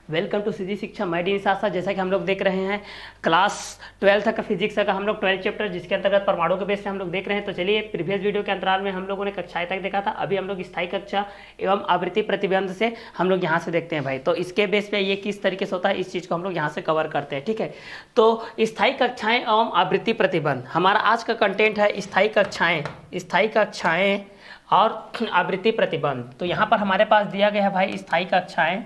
Welcome to CG शिक्षा। मैं D निशासा। जैसा कि हम लोग देख रहे हैं क्लास 12 का फिजिक्स का हम लोग 12 चैप्टर, जिसके अंतर्गत परमाणु के बेस पे हम लोग देख रहे हैं। तो चलिए, प्रीवियस वीडियो के अंतराल में हम लोगों ने कक्षाएं तक देखा था। अभी हम लोग स्थायी कक्षा एवं आवृत्ति प्रतिबंध से हम लोग यहाँ से देखते हैं भाई। तो इसके बेस पे ये किस तरीके से होता है, इस चीज़ को हम लोग यहाँ से कवर करते हैं। ठीक है, तो स्थायी कक्षाएँ एवं आवृत्ति प्रतिबंध हमारा आज का कंटेंट है। स्थायी कक्षाएँ और आवृत्ति प्रतिबंध। तो यहाँ पर हमारे पास दिया गया है भाई स्थायी कक्षाएं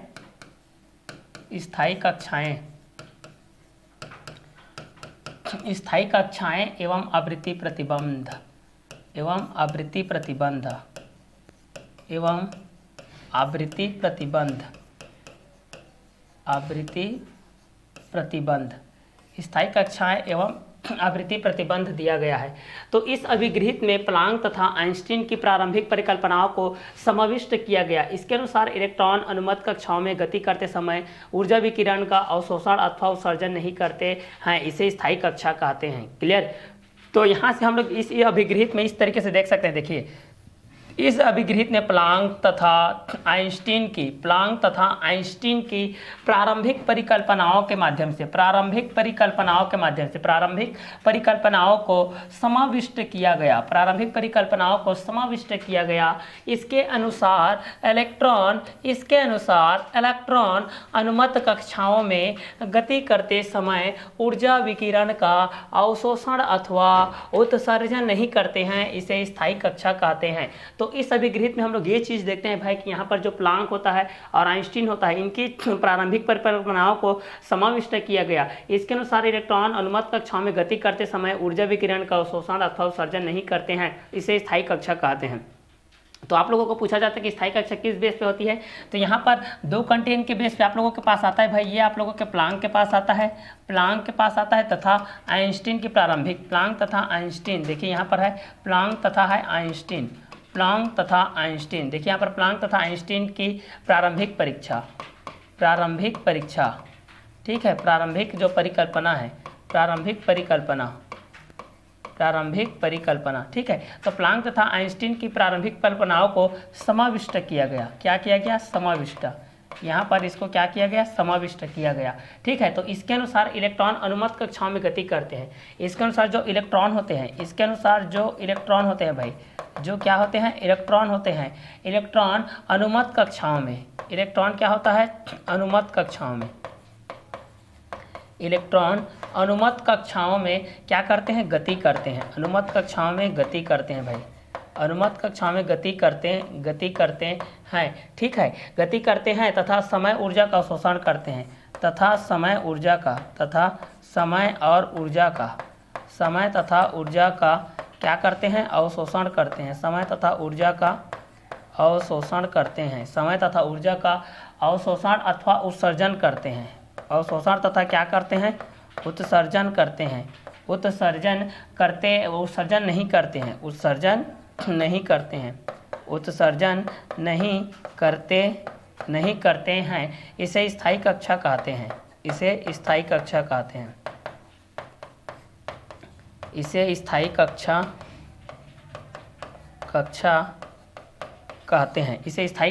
एवं आवृत्ति प्रतिबंध स्थायी कक्षाएं एवं आवृत्ति प्रतिबंध दिया गया है। तो इस अभिगृहित में प्लांक तथा आइंस्टीन की प्रारंभिक परिकल्पनाओं को समाविष्ट किया गया। इसके अनुसार इलेक्ट्रॉन अनुमत कक्षाओं में गति करते समय ऊर्जा विकिरण का अवशोषण अथवा उत्सर्जन नहीं करते हैं। इसे स्थायी कक्षा कहते हैं। क्लियर। तो यहाँ से हम लोग इस अभिगृहित में इस तरीके से देख सकते हैं। देखिए, इस अभिगृहित ने प्लांक तथा आइंस्टीन की प्रारंभिक परिकल्पनाओं के माध्यम से प्रारंभिक परिकल्पनाओं को समाविष्ट किया गया। इसके अनुसार इलेक्ट्रॉन अनुमत कक्षाओं में गति करते समय ऊर्जा विकिरण का अवशोषण अथवा उत्सर्जन नहीं करते हैं। इसे स्थायी कक्षा कहते हैं। तो इस अभिगृहित में हम लोग ये चीज़ देखते हैं भाई कि यहाँ पर जो प्लांक होता है और आइंस्टीन होता है, इनकी प्रारंभिक परिकल्पनाओं को समाविष्ट किया गया। इसके अनुसार इलेक्ट्रॉन अनुमत कक्षाओं में गति करते समय ऊर्जा विकिरण का अवशोषण अथवा उत्सर्जन नहीं करते हैं। इसे स्थायी कक्षा कहते हैं। तो आप लोगों को पूछा जाता है कि स्थायी कक्षा किस बेस पे होती है। तो यहाँ पर दो कंटेंट के बेस पे आप लोगों के पास आता है भाई। ये आप लोगों के प्लांक के पास आता है तथा आइंस्टीन की प्रारंभिक प्लांक तथा आइंस्टीन। देखिए यहाँ पर है प्लांक तथा है आइंस्टीन। देखिए यहाँ पर प्लांक तथा आइंस्टीन की प्रारंभिक परीक्षा। ठीक है, प्रारंभिक जो परिकल्पना है, प्रारंभिक परिकल्पना। ठीक है, तो प्लांक तथा आइंस्टीन की प्रारंभिक कल्पनाओं को समाविष्ट किया गया। क्या किया गया? समाविष्ट। यहाँ पर इसको क्या किया गया? समाविष्ट किया गया। ठीक है, तो इसके अनुसार इलेक्ट्रॉन अनुमत कक्षाओं में गति करते हैं। इसके अनुसार जो इलेक्ट्रॉन होते हैं भाई, जो क्या होते हैं? इलेक्ट्रॉन होते हैं। इलेक्ट्रॉन अनुमत कक्षाओं में, इलेक्ट्रॉन क्या होता है? अनुमत कक्षाओं में। इलेक्ट्रॉन अनुमत कक्षाओं में क्या करते हैं? गति करते हैं। अनुमत कक्षाओं में गति करते हैं भाई। अनुमत कक्षाओं में गति करते हैं। ठीक है, गति करते हैं तथा समय ऊर्जा का अवशोषण करते हैं। तथा समय तथा ऊर्जा का क्या करते हैं? अवशोषण करते हैं। समय तथा ऊर्जा का अवशोषण अथवा उत्सर्जन करते हैं। अवशोषण तथा क्या करते हैं? उत्सर्जन करते हैं। उत्सर्जन नहीं करते हैं। इसे स्थायी कक्षा कहते हैं। इसे स्थायी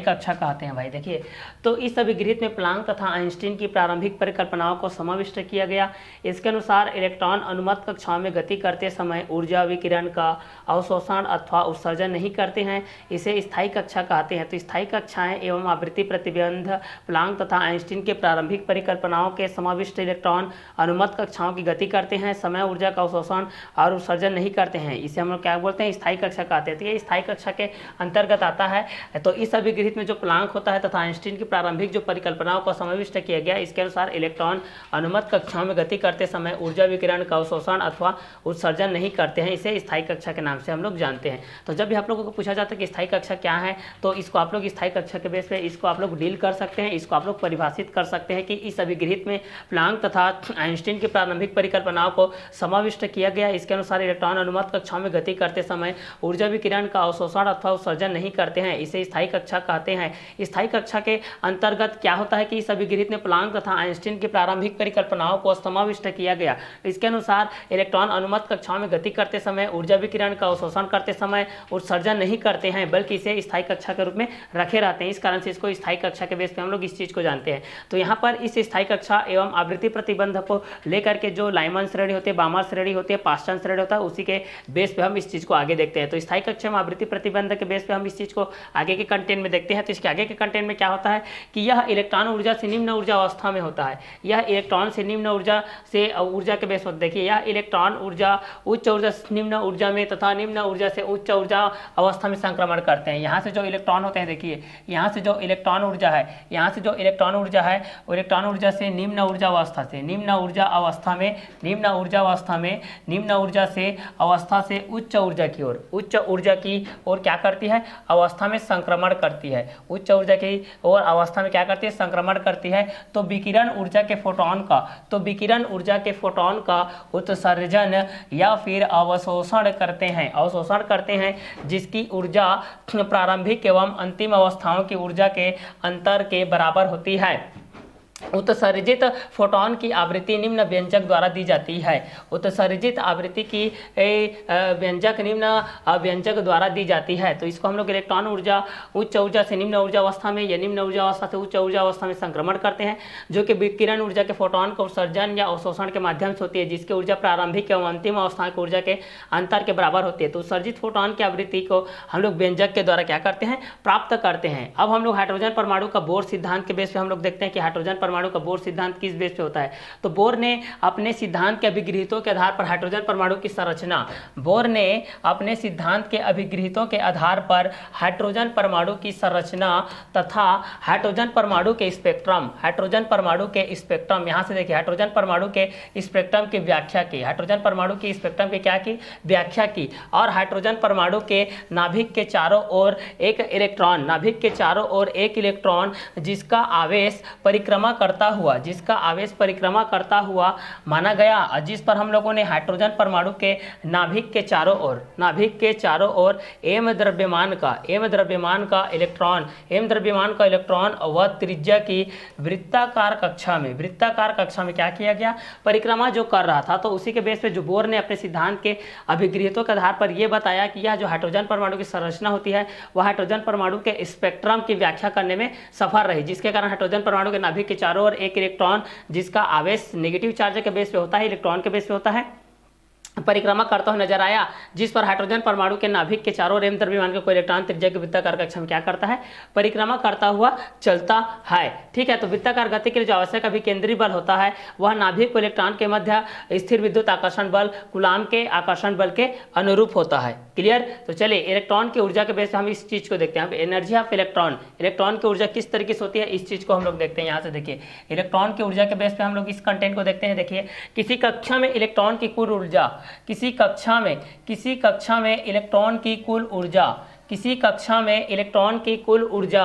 कक्षा कहते हैं भाई। देखिए, तो इस अभिगृहित में प्लांक तथा आइंस्टीन की प्रारंभिक परिकल्पनाओं को समाविष्ट किया गया। इसके अनुसार इलेक्ट्रॉन अनुमत कक्षाओं में गति करते समय ऊर्जा विकिरण का अवशोषण अथवा उत्सर्जन नहीं करते हैं। इसे स्थायी कक्षा कहते हैं। तो स्थायी कक्षाएं एवं आवृत्ति प्रतिबंध प्लांक तथा आइंस्टीन के प्रारंभिक परिकल्पनाओं के समाविष्ट इलेक्ट्रॉन अनुमत कक्षाओं की गति करते हैं, समय ऊर्जा का अवशोषण और उत्सर्जन नहीं करते हैं। इसे हम लोग क्या बोलते हैं? स्थायी कक्षा कहते हैं। तो ये स्थायी कक्षा के अंतर्गत आता है। तो इस अभिगृहित में जो प्लांक होता है तथा आइंस्टीन की प्रारंभिक जो परिकल्पनाओं को समाविष्ट किया गया, इसके अनुसार इलेक्ट्रॉन अनुमत कक्षाओं में गति करते समय ऊर्जा विकिरण का अवशोषण अथवा उत्सर्जन नहीं करते हैं। इसे स्थायी कक्षा के नाम से हम लोग जानते हैं। तो जब भी आप लोगों को पूछा जाता है कि स्थायी कक्षा क्या है, तो इसको आप लोग स्थायी कक्षा के बेस पे इसको आप लोग डील कर सकते हैं। इसको आप लोग परिभाषित कर सकते हैं कि इस अभिगृहित में प्लांक तथा आइंस्टीन की प्रारंभिक परिकल्पनाओं को समाविष्ट किया गया। इसके अनुसार इलेक्ट्रॉन अनुमत कक्षाओं में गति करते समय ऊर्जा विकिरण का अवशोषण अथवा उत्सर्जन नहीं करते हैं। इसे स्थायी कक्षा कहते हैं। स्थायी कक्षा के अंतर्गत क्या होता है कि इस अभिगृहित में प्लांक तथा आइंस्टीन की प्रारंभिक परिकल्पनाओं को समाविष्ट किया गया। इसके अनुसार इलेक्ट्रॉन अनुमत कक्षाओं में गति करते समय ऊर्जा विकिरण का अवशोषण करते समय उत्सर्जन नहीं करते हैं, बल्कि इसे स्थायी कक्षा के रूप में रखे रहते हैं। इस कारण से इसको स्थायी कक्षा के बेस पे हम लोग इस चीज को जानते हैं। तो यहाँ पर इस स्थायी कक्षा एवं आवृत्ति प्रतिबंध को लेकर के जो लाइमन श्रेणी होती है, बामर श्रेणी होती है, पास्टन श्रेणी होता है, उसी के बेस पे हम इस चीज को आगे देखते हैं। तो स्थायी कक्षा में आवृत्ति प्रतिबंध के बेस पे हम इस चीज को आगे के कंटेंट में देखते हैं। तो इसके आगे के कंटेंट में क्या होता है कि यह इलेक्ट्रॉन ऊर्जा से निम्न ऊर्जा अवस्था में होता है। यह इलेक्ट्रॉन से निम्न ऊर्जा से ऊर्जा के बेस पर देखिए, यह इलेक्ट्रॉन ऊर्जा उच्च ऊर्जा से निम्न ऊर्जा में तथा निम्न ऊर्जा से उच्च ऊर्जा अवस्था में संक्रमण करते हैं। यहाँ से जो इलेक्ट्रॉन होते हैं, देखिए यहाँ से जो इलेक्ट्रॉन ऊर्जा है, यहाँ से जो इलेक्ट्रॉन ऊर्जा है, इलेक्ट्रॉन ऊर्जा से निम्न ऊर्जा अवस्था से निम्न ऊर्जा अवस्था में निम्न ऊर्जा अवस्था में निम्न ऊर्जा से अवस्था से उच्च ऊर्जा की ओर, उच्च ऊर्जा की ओर क्या करती है, अवस्था में संक्रमण करती है। उच्च ऊर्जा की ओर अवस्था में क्या करती है, संक्रमण करती है। तो विकिरण ऊर्जा के फोटोन का, तो विकिरण ऊर्जा के फोटोन का उत्सर्जन या फिर अवशोषण करते हैं, अवशोषण करते हैं, जिसकी ऊर्जा प्रारंभिक एवं अंतिम अवस्थाओं की ऊर्जा के अंतर के बराबर होती है। उत्सर्जित फोटोन की आवृत्ति निम्न व्यंजक द्वारा दी जाती है। उत्सर्जित आवृत्ति की व्यंजक निम्न व्यंजक द्वारा दी जाती है। तो इसको हम लोग इलेक्ट्रॉन ऊर्जा उच्च ऊर्जा से निम्न ऊर्जा अवस्था में या निम्न ऊर्जा अवस्था से उच्च ऊर्जा अवस्था में संक्रमण करते हैं, जो कि विकिरण ऊर्जा के फोटोन का उत्सर्जन या अवशोषण के माध्यम से होती है, जिसकी ऊर्जा प्रारंभिक एवं अंतिम अवस्था की ऊर्जा के अंतर के बराबर होती है। तो उत्सर्जित फोटोन की आवृत्ति को हम लोग व्यंजक के द्वारा क्या करते हैं, प्राप्त करते हैं। अब हम लोग हाइड्रोजन परमाणु का बोर सिद्धांत के बेस पे हम लोग देखते हैं कि हाइड्रोजन परमाणु का बोर सिद्धांत किस बेस पे होता है। तो बोर ने अपने सिद्धांत के अभिगृहितों के आधार पर हाइड्रोजन परमाणु की संरचना, बोर ने अपने सिद्धांत के अभिगृहितों के आधार पर हाइड्रोजन परमाणु की संरचना तथा हाइड्रोजन परमाणु के स्पेक्ट्रम, हाइड्रोजन परमाणु के स्पेक्ट्रम, यहां से देखिए हाइड्रोजन परमाणु के स्पेक्ट्रम की व्याख्या की, हाइड्रोजन परमाणु की स्पेक्ट्रम की क्या की, व्याख्या की। और हाइड्रोजन परमाणु के नाभिक के चारों ओर एक इलेक्ट्रॉन, नाभिक के चारों ओर एक इलेक्ट्रॉन जिसका आवेश परिक्रमा करता हुआ, जिसका आवेश परिक्रमा करता हुआ माना गया, जिस पर हम लोगों ने हाइड्रोजन परमाणु के नाभिक के चारों ओर, नाभिक के चारों ओर एम द्रव्यमान का, एम द्रव्यमान का इलेक्ट्रॉन, एम द्रव्यमान का इलेक्ट्रॉन व त्रिज्या की वृत्ताकार कक्षा में, वृत्ताकार कक्षा में क्या किया गया, परिक्रमा जो कर रहा था। तो उसी के बेस पे जो बोर ने अपने सिद्धांत के अभिगृहितों के आधार पर यह बताया कि यह जो हाइड्रोजन परमाणु की संरचना होती है वह हाइड्रोजन परमाणु के स्पेक्ट्रम की व्याख्या करने में सफल रही, जिसके कारण हाइड्रोजन परमाणु के नाभिक के चारों ओर एक इलेक्ट्रॉन जिसका आवेश नेगेटिव चार्ज के बेस पे होता है, इलेक्ट्रॉन के बेस पे होता है, परिक्रमा करता हुआ नजर आया, जिस पर हाइड्रोजन परमाणु के नाभिक के चारों ओर एम द्रव्यमान का कोई इलेक्ट्रॉन त्रिज्या की वृत्ताकार कक्षा में क्या करता है, परिक्रमा करता हुआ चलता है। ठीक है, तो वृत्ताकार गति के लिए जो आवश्यक अभिकेंद्री बल होता है वह नाभिक को इलेक्ट्रॉन के मध्य स्थिर विद्युत आकर्षण बल कूलाम के आकर्षण बल के अनुरूप होता है। क्लियर। तो चलिए इलेक्ट्रॉन की ऊर्जा के बेस से हम इस चीज को देखते हैं। एनर्जी ऑफ इलेक्ट्रॉन, इलेक्ट्रॉन की ऊर्जा किस तरीके से होती है इस चीज को हम लोग देखते हैं। यहाँ से देखिए इलेक्ट्रॉन की ऊर्जा के बेस पे हम लोग इस कंटेंट को देखते हैं। देखिए किसी कक्षा में इलेक्ट्रॉन की कुल ऊर्जा, किसी कक्षा में इलेक्ट्रॉन की कुल ऊर्जा, किसी कक्षा में इलेक्ट्रॉन की कुल ऊर्जा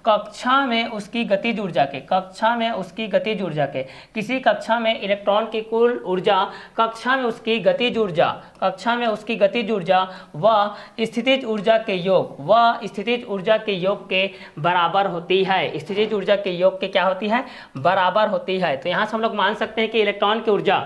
कक्षा में उसकी गतिज ऊर्जा के, कक्षा में उसकी गतिज ऊर्जा के, किसी कक्षा में इलेक्ट्रॉन की कुल ऊर्जा कक्षा में उसकी गतिज ऊर्जा, कक्षा में उसकी गतिज ऊर्जा व स्थितिज ऊर्जा के योग, व स्थितिज ऊर्जा के योग के बराबर होती है। स्थितिज ऊर्जा के योग के क्या होती है, बराबर होती है। तो यहाँ से हम लोग मान सकते हैं कि इलेक्ट्रॉन की ऊर्जा,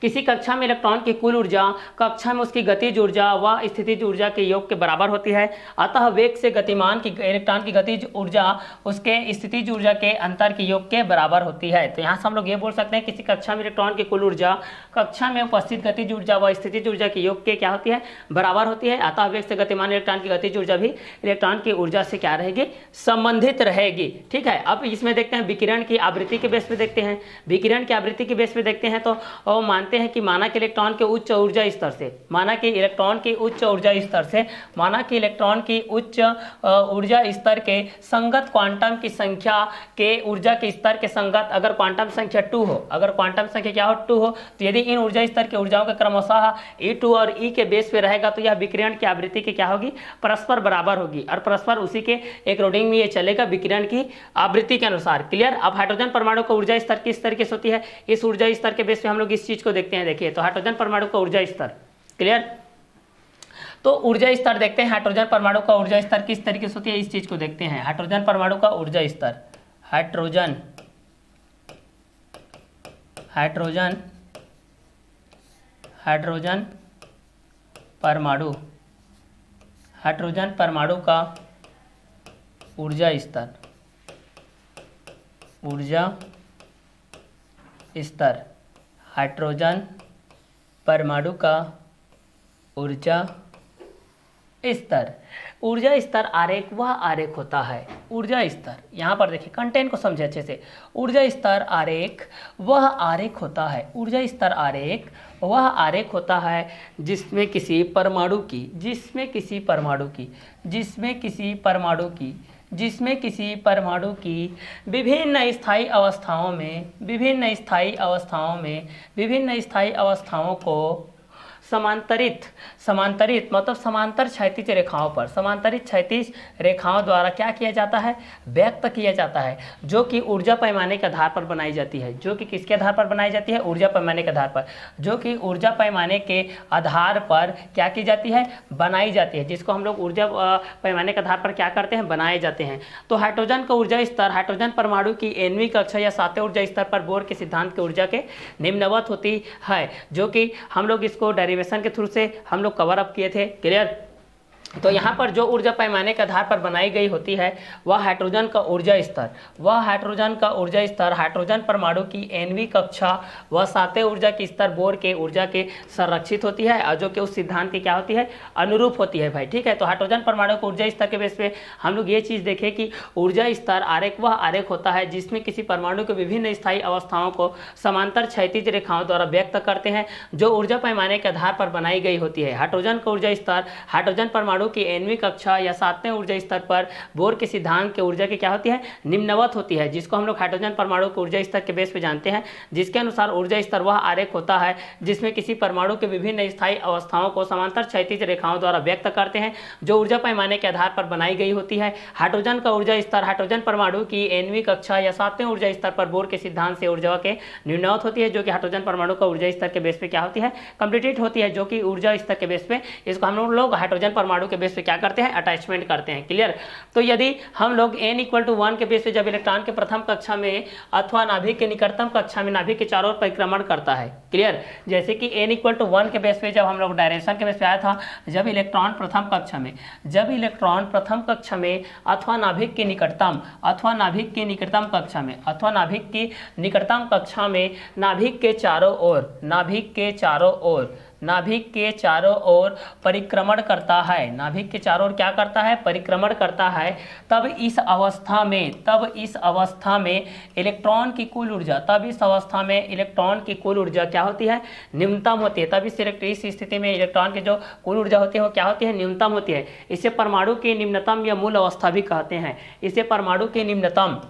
किसी कक्षा में इलेक्ट्रॉन की कुल ऊर्जा कक्षा में उसकी गतिज ऊर्जा व स्थितिज ऊर्जा के योग के बराबर होती है। अतः वेग से गतिमान की इलेक्ट्रॉन की गतिज ऊर्जा उसके स्थितिज ऊर्जा के अंतर के योग के बराबर होती है। तो यहाँ से हम लोग ये बोल सकते हैं किसी कक्षा में इलेक्ट्रॉन की कुल ऊर्जा कक्षा में उपस्थित गतिज ऊर्जा व स्थितिज ऊर्जा के योग के क्या होती है, बराबर होती है। अतः वेग से गतिमान इलेक्ट्रॉन की गतिज ऊर्जा भी इलेक्ट्रॉन की ऊर्जा से क्या रहेगी, संबंधित रहेगी। ठीक है, अब इसमें देखते हैं विकिरण की आवृत्ति के बेस पे देखते हैं। विकिरण की आवृत्ति के बेस पे देखते हैं तो मानते हैं कि माना कि इलेक्ट्रॉन के उच्च ऊर्जा स्तर से, माना कि इलेक्ट्रॉन की उच्च ऊर्जा स्तर से, माना कि इलेक्ट्रॉन की उच्च ऊर्जा स्तर के संगत क्वांटम की संख्या के ऊर्जा के स्तर के संगत अगर क्वांटम संख्या 2 हो, अगर क्वांटम संख्या क्या हो 2 हो, तो यदि इन ऊर्जा स्तर की ऊर्जाओं का क्रमशः E2 और E के बेस पे रहेगा तो यह विकिरण की आवृत्ति की क्या होगी, परस्पर बराबर होगी और परस्पर उसी के एक रोडिंग में ये चलेगा विकिरण की आवृत्ति के अनुसार। क्लियर। अब हाइड्रोजन परमाणु का ऊर्जा स्तर किस तरीके से होती है, इस ऊर्जा स्तर के बेस पे हम लोग इस चीज को देखते हैं। देखिए तो हाइड्रोजन परमाणु का ऊर्जा स्तर, क्लियर। तो ऊर्जा स्तर देखते हैं, हाइड्रोजन परमाणु का ऊर्जा स्तर किस तरीके से होती है, इस चीज को देखते हैं। हाइड्रोजन परमाणु का ऊर्जा स्तर, हाइड्रोजन हाइड्रोजन हाइड्रोजन परमाणु, हाइड्रोजन परमाणु का ऊर्जा स्तर, ऊर्जा स्तर, हाइड्रोजन परमाणु का ऊर्जा स्तर। ऊर्जा स्तर आरेख वह आरेख होता है, ऊर्जा स्तर, यहाँ पर देखिए कंटेंट को समझे अच्छे से। ऊर्जा स्तर आरेख वह आरेख होता है, ऊर्जा स्तर आरेख वह आरेख होता है जिसमें किसी परमाणु की, जिसमें किसी परमाणु की, जिसमें किसी परमाणु की, जिसमें किसी परमाणु की विभिन्न स्थायी अवस्थाओं में, विभिन्न स्थायी अवस्थाओं में, विभिन्न स्थायी अवस्थाओं को समांतरित, समांतरित मतलब समांतर क्षैतिज रेखाओं पर, समांतरित क्षैतिज रेखाओं द्वारा क्या किया जाता है, व्यक्त किया जाता है, जो कि ऊर्जा पैमाने के आधार पर बनाई जाती है, जो कि किसके आधार पर बनाई जाती है, ऊर्जा पैमाने के आधार पर, जो कि ऊर्जा पैमाने के आधार पर क्या की जाती है, बनाई जाती है, जिसको हम लोग ऊर्जा पैमाने के आधार पर क्या करते हैं, बनाए जाते हैं। तो हाइड्रोजन का ऊर्जा स्तर हाइड्रोजन परमाणु की 9वीं कक्षा या 7वें ऊर्जा स्तर पर बोर के सिद्धांत की ऊर्जा के निम्नवत होती है, जो कि हम लोग इसको डेरिवेशन के थ्रू से हम लोग कवर अप किए थे। क्लियर? तो यहाँ पर जो ऊर्जा पैमाने के आधार पर बनाई गई होती है वह हाइड्रोजन का ऊर्जा स्तर, वह हाइड्रोजन का ऊर्जा स्तर हाइड्रोजन परमाणु की 9वीं कक्षा व 7वें ऊर्जा के स्तर बोर के ऊर्जा के संरक्षित होती है, और जो कि उस सिद्धांत की क्या होती है, अनुरूप होती है भाई। ठीक है, तो हाइड्रोजन परमाणु के ऊर्जा स्तर के बेस पे हम लोग ये चीज़ देखें कि ऊर्जा स्तर आरेख वह आरेख होता है जिसमें किसी परमाणु के विभिन्न स्थायी अवस्थाओं को समांतर क्षैतिज रेखाओं द्वारा व्यक्त करते हैं, जो ऊर्जा पैमाने के आधार पर बनाई गई होती है। हाइड्रोजन का ऊर्जा स्तर हाइड्रोजन परमाणु की 9वीं कक्षा या 7वें ऊर्जा स्तर पर बोर के सिद्धांत के ऊर्जा की क्या होती है, निम्नवत होती है, जिसको हम लोग हाइड्रोजन परमाणु के ऊर्जा स्तर के बेस पे जानते हैं, जिसके अनुसार ऊर्जा स्तर वह आरेख होता है जिसमें किसी परमाणु के विभिन्न स्थायी अवस्थाओं को समांतर क्षैतिज रेखाओं द्वारा व्यक्त करते हैं, जो ऊर्जा पैमाने के आधार पर बनाई गई होती है। हाइड्रोजन का ऊर्जा स्तर हाइड्रोजन परमाणु की 9वीं कक्षा या 7वें ऊर्जा स्तर पर बोर के सिद्धांत से ऊर्जा के निम्नवत होती है, जो कि हाइड्रोजन परमाणु का ऊर्जा स्तर के बेस पे क्या होती है, कंप्लीटेड होती है, जो कि ऊर्जा स्तर के बेस पे इसको हम लोग हाइड्रोजन परमाणु के बेस पे क्या करते हैं, अटैचमेंट करते हैं। क्लियर? तो यदि हम लोग n=1 के बेस पे जब इलेक्ट्रॉन के प्रथम कक्षा में अथवा नाभिक के निकटतम कक्षा में नाभिक के चारों ओर परिक्रमण करता है, क्लियर, जैसे कि n=1 के बेस पे जब हम लोग डायरेक्शन के बेस पे आया था, जब इलेक्ट्रॉन प्रथम कक्षा में, जब इलेक्ट्रॉन प्रथम कक्षा में अथवा नाभिक के निकटतम, अथवा नाभिक की निकटतम कक्षा में, अथवा नाभिक की निकटतम कक्षा में नाभिक के चारों ओर, नाभिक के चारों ओर, नाभिक के चारों ओर परिक्रमण करता है, नाभिक के चारों ओर क्या करता है, परिक्रमण करता है, तब इस अवस्था में, तब इस अवस्था में इलेक्ट्रॉन की कुल ऊर्जा, तब इस अवस्था में इलेक्ट्रॉन की कुल ऊर्जा क्या होती है, न्यूनतम होती है। तब इस स्थिति में इलेक्ट्रॉन की जो कुल ऊर्जा होती है वो क्या होती है, न्यूनतम होती है। इसे परमाणु की निम्नतम या मूल अवस्था भी कहते हैं। इसे परमाणु की निम्नतम,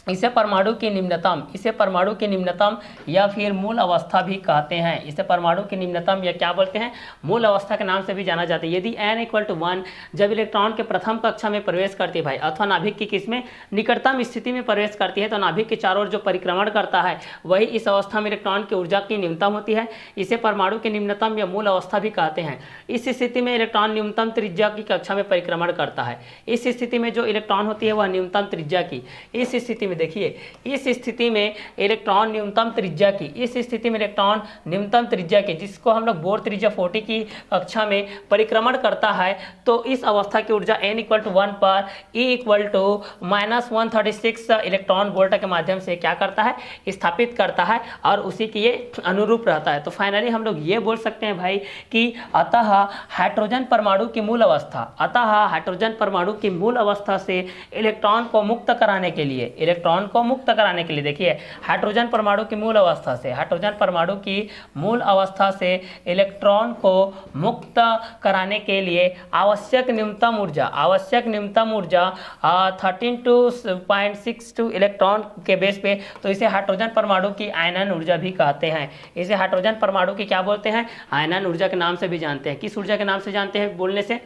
इसे परमाणु की निम्नतम, इसे परमाणु की निम्नतम या फिर मूल अवस्था भी कहते हैं। इसे परमाणु की निम्नतम या क्या बोलते हैं, मूल अवस्था के नाम से भी जाना जाता है। यदि n=1 जब इलेक्ट्रॉन के प्रथम कक्षा में प्रवेश करती है भाई, अथवा नाभिक की किसमें, निकटतम स्थिति में प्रवेश करती है, तो नाभिक के चारों ओर जो परिक्रमण करता है वही इस अवस्था में इलेक्ट्रॉन की ऊर्जा की न्यूनतम होती है। इसे परमाणु की निम्नतम या मूल अवस्था भी कहते हैं। इस स्थिति में इलेक्ट्रॉन न्यूनतम त्रिज्या की कक्षा में परिक्रमण करता है। इस स्थिति में जो इलेक्ट्रॉन होती है वह न्यूनतम त्रिज्या की, इस स्थिति में देखिए, इस स्थिति में इलेक्ट्रॉन न्यूनतम त्रिज्या की, इस स्थिति में इलेक्ट्रॉन न्यूनतम त्रिज्या की, जिसको हम लोग बोर त्रिज्या 40 की कक्षा में परिक्रमण करता है, तो इस अवस्था की ऊर्जा n=1 पर E=-136 इलेक्ट्रॉन वोल्ट के माध्यम से क्या करता है, स्थापित करता है, और उसी की ये अनुरूप रहता है। तो फाइनली हम लोग ये बोल सकते हैं भाई कि अतः हाइड्रोजन परमाणु की मूल अवस्था, अतः हाइड्रोजन परमाणु की मूल अवस्था से इलेक्ट्रॉन को मुक्त कराने के लिए, इलेक्ट्रॉन को मुक्त कराने के लिए, देखिए हाइड्रोजन परमाणु की मूल अवस्था से, हाइड्रोजन परमाणु की मूल अवस्था से इलेक्ट्रॉन को मुक्त कराने के लिए आवश्यक न्यूनतम ऊर्जा, आवश्यक न्यूनतम ऊर्जा 13.62 इलेक्ट्रॉन के बेस पे, तो इसे हाइड्रोजन परमाणु की आयनन ऊर्जा भी कहते हैं। इसे हाइड्रोजन परमाणु की क्या बोलते हैं, आयनन ऊर्जा के नाम से भी जानते हैं। किस ऊर्जा के नाम से जानते हैं बोलने से,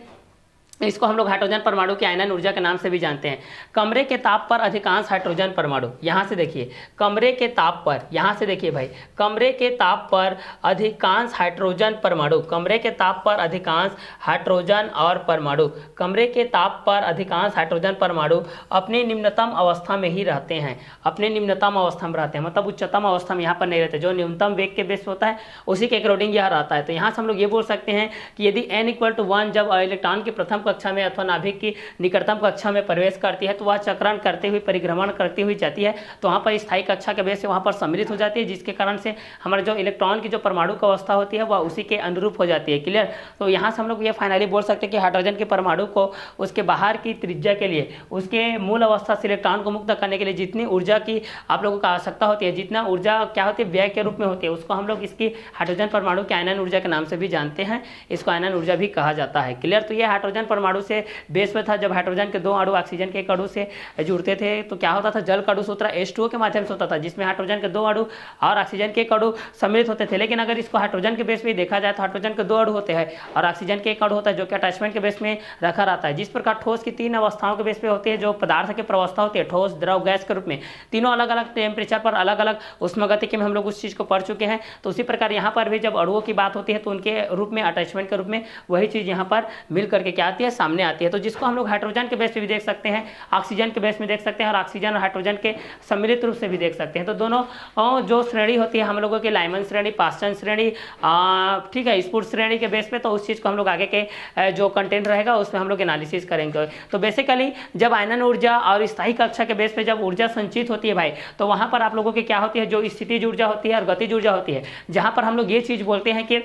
इसको हम लोग हाइड्रोजन परमाणु की आयनन ऊर्जा के नाम से भी जानते हैं। कमरे के ताप पर अधिकांश हाइड्रोजन परमाणु, यहाँ से देखिए कमरे के ताप पर, यहाँ से देखिए भाई कमरे के ताप पर अधिकांश हाइड्रोजन परमाणु, कमरे के ताप पर अधिकांश हाइड्रोजन और परमाणु, कमरे के ताप पर अधिकांश हाइड्रोजन परमाणु अपनी निम्नतम अवस्था में ही रहते हैं, अपने निम्नतम अवस्था में रहते हैं, मतलब उच्चतम अवस्था में यहाँ पर नहीं रहते। जो न्यूनतम वेग के बेस होता है उसी के अकॉर्डिंग यह रहता है। तो यहाँ से हम लोग ये बोल सकते हैं कि यदि n = 1 जब इलेक्ट्रॉन की प्रथम कक्षा में अथवा नाभिक की निकटतम कक्षा में प्रवेश करती है तो वह चक्रण करते हुए, परिभ्रमण करती हुई जाती है, तो वहाँ पर स्थायी कक्षा के बेस से वहाँ पर सम्मिलित हो जाती है, जिसके कारण से हमारे जो इलेक्ट्रॉन की जो परमाणु की अवस्था होती है वह उसी के अनुरूप हो जाती है। क्लियर। तो यहाँ से हम लोग ये फाइनली बोल सकते हैं कि हाइड्रोजन के परमाणु को उसके बाहर की त्रिज्या के लिए, उसके मूल अवस्था से इलेक्ट्रॉन को मुक्त करने के लिए जितनी ऊर्जा की आप लोगों को आवश्यकता होती है, जितना ऊर्जा क्या होती है व्यय के रूप में होती है, उसको हम लोग इसकी हाइड्रोजन परमाणु की आयनन ऊर्जा के नाम से भी जानते हैं, इसको आयनन ऊर्जा भी कहा जाता है। क्लियर। तो ये हाइड्रोजन परमाणु से बेस में था। जब हाइड्रोजन के 2 अणु ऑक्सीजन के एक अणु से जुड़ते थे तो क्या होता था, जल का अणु सूत्र H2O के माध्यम से होता था, जिसमें हाइड्रोजन के 2 अणु और ऑक्सीजन के एक अणु सम्मिलित होते थे। लेकिन अगर इसको हाइड्रोजन के बेस में देखा जाए तो हाइड्रोजन के 2 अणु होते हैं और ऑक्सीजन के एक अणु होता है, जो कि अटैचमेंट के बेस में रखा रहता है। जिस प्रकार ठोस की 3 अवस्थाओं के बेस पे होती है, जो पदार्थ की प्रवस्था होती है, ठोस, द्रव, गैस के रूप में, तीनों अलग अलग टेम्परेचर पर, अलग अलग उष्मागतिकी में हम लोग उस चीज को पढ़ चुके हैं। तो उसी प्रकार यहाँ पर भी जब अणुओं की बात होती है तो उनके रूप में, अटैचमेंट के रूप में वही चीज यहाँ पर मिल करके क्या आती है, सामने आती है। तो जिसको हम लोग हाइड्रोजन के बेस पे भी देख सकते हैं, ऑक्सीजन के बेस में देख सकते हैं, और ऑक्सीजन और हाइड्रोजन के सम्मिलित रूप से भी देख सकते हैं। तो दोनों जो श्रेणी होती है हम लोगों की, लाइमन श्रेणी, पास्टन श्रेणी, ठीक है, स्पुट श्रेणी के बेस पे, तो उस चीज को हम लोग आगे के जो कंटेंट रहेगा उसमें हम लोग एनालिसिस करेंगे। तो बेसिकली जब आयनन ऊर्जा और स्थायी कक्षा के बेस पे जब ऊर्जा संचित होती है भाई, तो वहां पर आप लोगों की क्या होती है, जो स्थितिज ऊर्जा होती है और गतिज ऊर्जा होती है, जहां पर हम लोग ये चीज बोलते हैं कि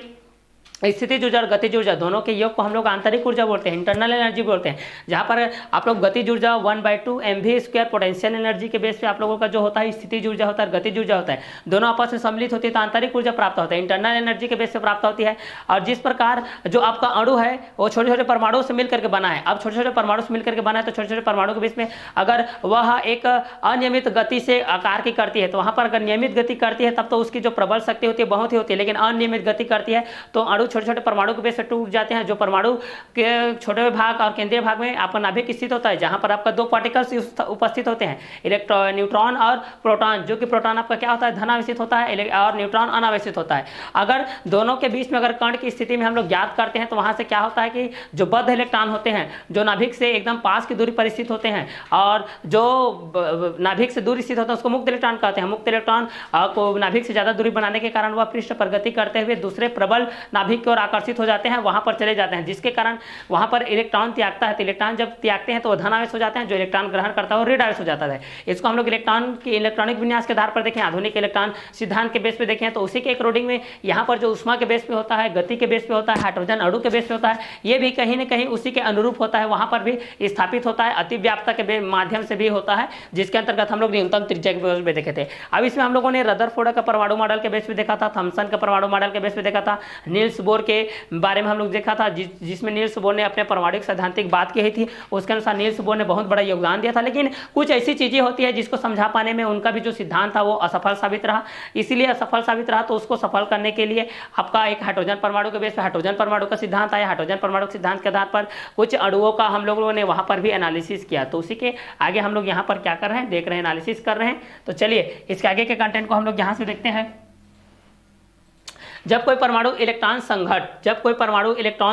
स्थितिज ऊर्जा और गतिज ऊर्जा दोनों के योग को हम लोग आंतरिक ऊर्जा बोलते हैं, इंटरनल एनर्जी बोलते हैं। जहां पर आप लोग गतिज ऊर्जा 1/2 mv² पोटेंशियल एनर्जी के बेस पे आप लोगों का जो होता है स्थितिज ऊर्जा होता है, गतिज ऊर्जा होता है, दोनों आपस में सम्मिलित होती है तो आंतरिक ऊर्जा प्राप्त होता है, इंटरनल एनर्जी के बेस पे प्राप्त होती है। और जिस प्रकार जो आपका अणु है वो छोटे छोटे परमाणु से मिलकर के बना है, अब छोटे छोटे परमाणु से मिलकर के बना है, तो छोटे छोटे परमाणु के बीच में अगर वह एक अनियमित गति से आकार की करती है, तो वहां पर अगर नियमित गति करती है तब तो उसकी जो प्रबल शक्ति होती है बहुत ही होती है, लेकिन अनियमित गति करती है तो अणु छोटे छोटे परमाणु के बेस से टूट जाते हैं। जो परमाणु के छोटे भाग और केंद्रीय भाग में आपका नाभिक स्थित होता है, जहां पर आपका 2 पार्टिकल्स उपस्थित होते हैं, इलेक्ट्रॉन, न्यूट्रॉन और प्रोटॉन, जो कि प्रोटॉन आपका क्या होता है, धनावेशित होता है और न्यूट्रॉन अनावेशित होता है। अगर दोनों के बीच में अगर कण की स्थिति में हम लोग ज्ञात करते हैं तो वहां से क्या होता है कि जो बद्ध इलेक्ट्रॉन होते हैं, जो नाभिक से एकदम पास की दूरी पर स्थित होते हैं, और जो नाभिक से दूर स्थित होता है उसको मुक्त इलेक्ट्रॉन कहते हैं। मुक्त इलेक्ट्रॉन को नाभिक से ज्यादा दूरी बनाने के कारण वह पृष्ठ पर गति करते हुए दूसरे प्रबल नाभिक की ओर आकर्षित हो जाते हैं, वहां पर चले जाते हैं, जिसके कारण वहां पर इलेक्ट्रॉन त्यागता है। तो इलेक्ट्रॉन जब त्यागते हैं तो वो धनावेश हो जाते हैं, जो इलेक्ट्रॉन ग्रहण करता है वो ऋण आवेश हो जाता है। इसको हम लोग इलेक्ट्रॉन की इलेक्ट्रॉनिक विन्यास के आधार पर देखें, आधुनिक इलेक्ट्रॉन सिद्धांत के बेस पे देखें, तो उसी के अकॉर्डिंग में यहाँ पर जो उष्मा के बेस पे होता है, गति के बेस पे होता है, हाइड्रोजन अणु के बेस पे होता है, ये भी कहीं ना कहीं उसी के अनुरूप होता है, वहां पर भी स्थापित होता है, अतिव्याप्तता के माध्यम से भी होता है, जिसके अंतर्गत हम लोग न्यूनतम त्रिज्या के बेस पे देखे थे। अब इसमें हम लोगों ने रदरफोर्ड का परमाणु मॉडल के बेस पे देखा था, थॉमसन का परमाणु मॉडल के बेस पे देखा था, नील्स बोर के बारे में हम लोग देखा था, जिसमें नील्स बोर ने अपने परमाणु सैद्धांतिक बात की थी, उसके अनुसार नील्स बोर ने बहुत बड़ा योगदान दिया था। लेकिन कुछ ऐसी चीजें होती है जिसको समझा पाने में उनका भी जो सिद्धांत था वो असफल साबित रहा। इसीलिए असफल साबित रहा तो उसको सफल करने के लिए आपका एक हाइड्रोजन परमाणु के बेस पे हाइड्रोजन परमाणु का सिद्धांत आया। हाइड्रोजन परमाणु सिद्धांत के आधार पर कुछ अणुओं का हम लोगों ने वहां पर भी एनालिसिस किया। तो उसी के आगे हम लोग यहाँ पर क्या कर रहे हैं, देख रहे हैं, एनालिसिस कर रहे हैं। तो चलिए इसके आगे के कंटेंट को हम लोग यहाँ से देखते हैं। जब कोई परमाणु इलेक्ट्रॉन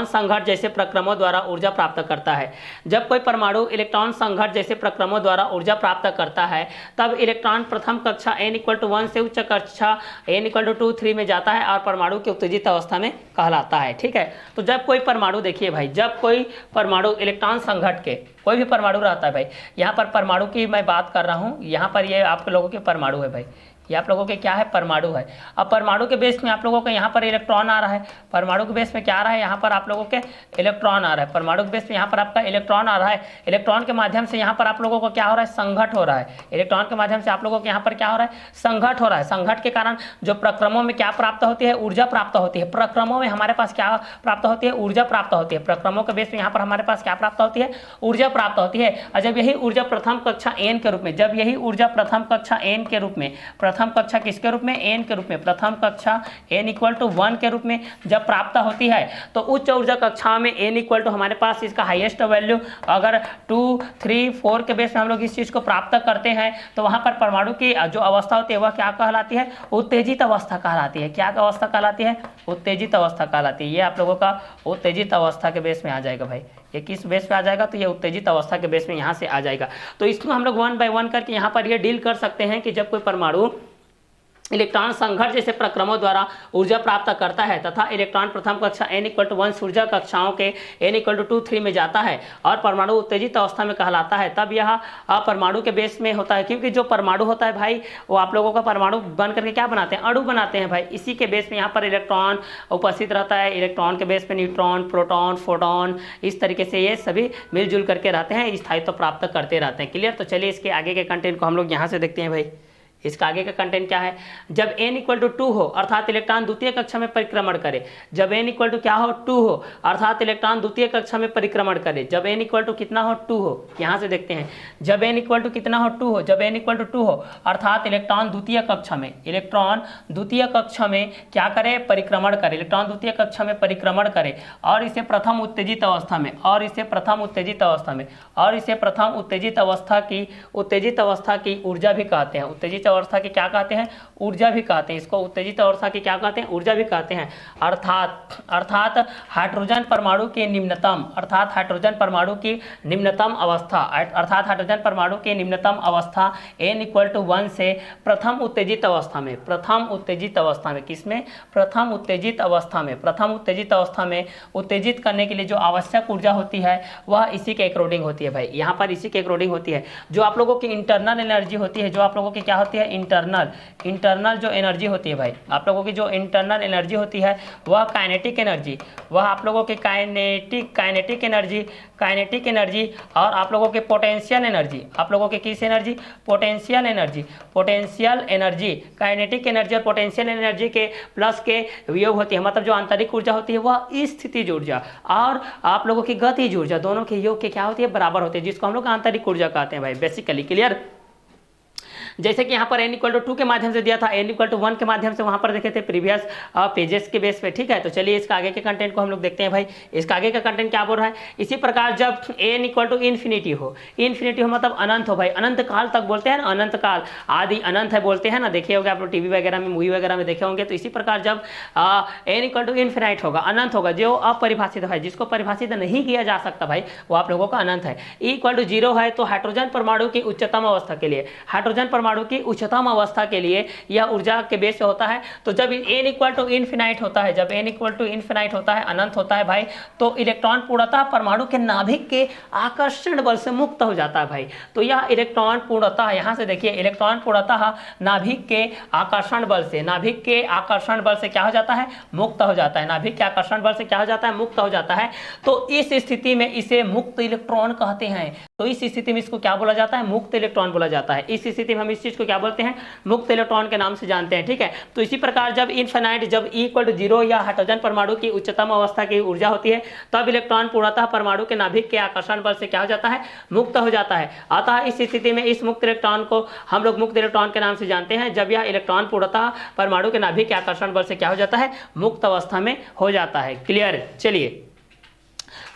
संघट जैसे प्रक्रमों द्वारा ऊर्जा प्राप्त करता है, जब कोई परमाणु इलेक्ट्रॉन संघट जैसे प्रक्रमों द्वारा ऊर्जा प्राप्त करता है, तब इलेक्ट्रॉन प्रथम कक्षा n=1 से उच्च कक्षा n=2-3 में जाता है और परमाणु की उत्तेजित अवस्था में कहलाता है। ठीक है। तो जब कोई परमाणु, देखिए भाई, जब कोई परमाणु इलेक्ट्रॉन संघट के, कोई भी परमाणु रहता है भाई, यहाँ पर परमाणु की मैं बात कर रहा हूँ, यहाँ पर ये आप लोगों के परमाणु है भाई, ये आप लोगों के क्या है, परमाणु है। अब परमाणु के बेस में आप लोगों को यहाँ पर इलेक्ट्रॉन आ रहा है, परमाणु के बेस में क्या आ रहा है, यहाँ पर आप लोगों के इलेक्ट्रॉन आ रहा है, परमाणु के बेस में यहाँ पर आपका इलेक्ट्रॉन आ रहा है। इलेक्ट्रॉन के माध्यम से यहाँ पर आप लोगों को क्या हो रहा है, संघट हो रहा है। इलेक्ट्रॉन के माध्यम से आप लोगों को यहाँ पर क्या हो रहा है, संघट हो रहा है। संघट के कारण जो प्रक्रमों में क्या प्राप्त होती है, ऊर्जा प्राप्त होती है। प्रक्रमों में हमारे पास क्या प्राप्त होती है, ऊर्जा प्राप्त होती है। प्रक्रमों के बेस में यहाँ पर हमारे पास क्या प्राप्त होती है, ऊर्जा प्राप्त होती है और जब यही ऊर्जा प्रथम कक्षा n के रूप में, जब यही ऊर्जा प्रथम कक्षा n के रूप में, प्रथम कक्षा किसके रूप में, n के रूप में, प्रथम कक्षा n इक्वल टू 1 के रूप में जब प्राप्त होती है तो उच्च ऊर्जा कक्षा में n इक्वल टू हमारे पास इसका हाईएस्ट वैल्यू अगर 2, 3, 4 के बेस में हम लोग इस चीज को प्राप्त करते हैं तो वहां पर परमाणु की जो अवस्था होती है वह क्या कहलाती है, उत्तेजित अवस्था कहलाती है। क्या अवस्था कहलाती है, उत्तेजित अवस्था कहलाती है। ये आप लोगों का उत्तेजित अवस्था के बेस में आ जाएगा भाई, ये किस बेस पे आ जाएगा, तो ये उत्तेजित अवस्था के बेस में यहाँ से आ जाएगा। तो इसको हम लोग 1 बाय 1 करके यहाँ पर ये डील कर सकते हैं कि जब कोई परमाणु इलेक्ट्रॉन संघर्ष जैसे प्रक्रमों द्वारा ऊर्जा प्राप्त करता है तथा इलेक्ट्रॉन प्रथम कक्षा n इक्वल टू 1 ऊर्जा कक्षाओं के n इक्वल टू 2, 3 में जाता है और परमाणु उत्तेजित अवस्था में कहलाता है, तब यह परमाणु के बेस में होता है। क्योंकि जो परमाणु होता है भाई वो आप लोगों का परमाणु बन करके क्या बनाते हैं, अणु बनाते हैं भाई। इसी के बेस में यहाँ पर इलेक्ट्रॉन उपस्थित रहता है, इलेक्ट्रॉन के बेस में न्यूट्रॉन, प्रोटॉन, फोटॉन, इस तरीके से ये सभी मिलजुल करके रहते हैं, स्थायित्व प्राप्त करते रहते हैं। क्लियर। तो चलिए इसके आगे के कंटेंट को हम लोग यहाँ से देखते हैं भाई। इसका आगे का कंटेंट क्या है, जब n इक्वल टू 2 हो अर्थात इलेक्ट्रॉन द्वितीय कक्षा में परिक्रमण करे, जब n इक्वल टू क्या हो, 2 हो अर्थात इलेक्ट्रॉन द्वितीय कक्षा में परिक्रमण करे, जब n इक्वल टू कितना हो, 2 हो, यहाँ से देखते हैं, जब n इक्वल टू कितना हो, 2 हो, जब n इक्वल टू 2 हो अर्थात इलेक्ट्रॉन द्वितीय कक्षा में, इलेक्ट्रॉन द्वितीय कक्षा में क्या करे, परिक्रमण करे, इलेक्ट्रॉन द्वितीय कक्षा में परिक्रमण करे और इसे प्रथम उत्तेजित अवस्था में, और इसे प्रथम उत्तेजित अवस्था में, और इसे प्रथम उत्तेजित अवस्था की ऊर्जा भी कहते हैं। उत्तेजित अवस्था की क्या कहते हैं, ऊर्जा भी कहते हैं। इसको उत्तेजित अवस्था की क्या कहते हैं, ऊर्जा भी कहते हैं। अर्थात हाइड्रोजन परमाणु की निम्नतम, अर्थात हाइड्रोजन परमाणु की निम्नतम अवस्था, अर्थात हाइड्रोजन परमाणु की निम्नतम अवस्था n इक्वल टू 1 से प्रथम उत्तेजित अवस्था में, प्रथम उत्तेजित अवस्था में, किसमें, प्रथम उत्तेजित अवस्था में, प्रथम उत्तेजित अवस्था में उत्तेजित करने के लिए जो आवश्यक ऊर्जा होती है वह इसी के अकॉर्डिंग होती है भाई। यहाँ पर इसी के अकॉर्डिंग होती है। जो आप लोगों की इंटरनल एनर्जी होती है, जो आप लोगों की क्या होती है, इंटरनल जो एनर्जी होती है भाई, आप लोगों की जो इंटरनल एनर्जी होती है वह काइनेटिक एनर्जी, वह आप लोगों की काइनेटिक एनर्जी और आप लोगों के पोटेंशियल एनर्जी, आप लोगों के किस energy, potential energy, kinetic energy और पोटेंशियल एनर्जी के प्लस के वियोग होती है। मतलब जो आंतरिक ऊर्जा होती है वह स्थितिज ऊर्जा और आप लोगों की गतिज ऊर्जा दोनों के योग के क्या होती है, बराबर होती है, जिसको हम लोग आंतरिक ऊर्जा कहते हैं भाई बेसिकली। क्लियर। जैसे कि यहाँ पर n इक्वल टू 2 के माध्यम से दिया था, n इक्वल टू 1 के माध्यम से वहाँ पर देखे थे प्रीवियस पेजेस के बेस पे। ठीक है, तो चलिए इसका आगे के कंटेंट को हम लोग देखते हैं भाई। इसका आगे का कंटेंट क्या बोल रहा है, इसी प्रकार जब n इक्वल टू इन्फिनिटी हो मतलब अनंत हो भाई, अनंत काल तक बोलते हैं ना, अनंत काल, आदि अनंत है बोलते हैं ना, देखे होंगे आप लोग टीवी वगैरह में, मूवी वगैरह में देखे होंगे। तो इसी प्रकार जब n इक्वल टू इन्फिनाइट होगा, अनंत होगा, जो अपरिभाषित है, जिसको परिभाषित नहीं किया जा सकता भाई, वो आप लोगों का अनंत है। e इक्वल टू 0 है तो हाइड्रोजन परमाणु की उच्चतम अवस्था के लिए, हाइड्रोजन परमाणु की उच्चतम अवस्था के लिए यह ऊर्जा के बेस पे होता है। तो जब n इक्वल टू इन्फिनाइट होता है, जब n इक्वल टू इन्फिनाइट होता है, अनंत होता है भाई, तो इलेक्ट्रॉन पूर्णतः परमाणु के नाभिक के आकर्षण बल से मुक्त हो जाता है भाई। तो यह इलेक्ट्रॉन पूर्णतः, यहाँ से देखिए, इलेक्ट्रॉन पूर्णतः नाभिक के आकर्षण बल से, नाभिक के आकर्षण बल से क्या हो जाता है, मुक्त हो जाता है, नाभिक के आकर्षण बल से क्या हो जाता है, मुक्त हो जाता है। तो इस स्थिति में इसे मुक्त इलेक्ट्रॉन कहते हैं। तो इस स्थिति में इसको क्या बोला जाता है, मुक्त इलेक्ट्रॉन बोला जाता है। इस स्थिति में हम इस चीज को क्या बोलते हैं, मुक्त इलेक्ट्रॉन के नाम से जानते हैं। ठीक है, तो इसी प्रकार जब इनफिनाइट, जब E इक्वल टू 0 या हाइड्रोजन परमाणु की उच्चतम अवस्था की ऊर्जा होती है, तब इलेक्ट्रॉन पूर्णतः परमाणु के नाभिक के आकर्षण बल से क्या हो जाता है, मुक्त हो जाता है। अतः इस स्थिति में इस मुक्त इलेक्ट्रॉन को हम लोग मुक्त इलेक्ट्रॉन के नाम से जानते हैं, जब यह इलेक्ट्रॉन पूर्णतः परमाणु के नाभिक के आकर्षण बल से क्या हो जाता है, मुक्त अवस्था में हो जाता है। क्लियर। चलिए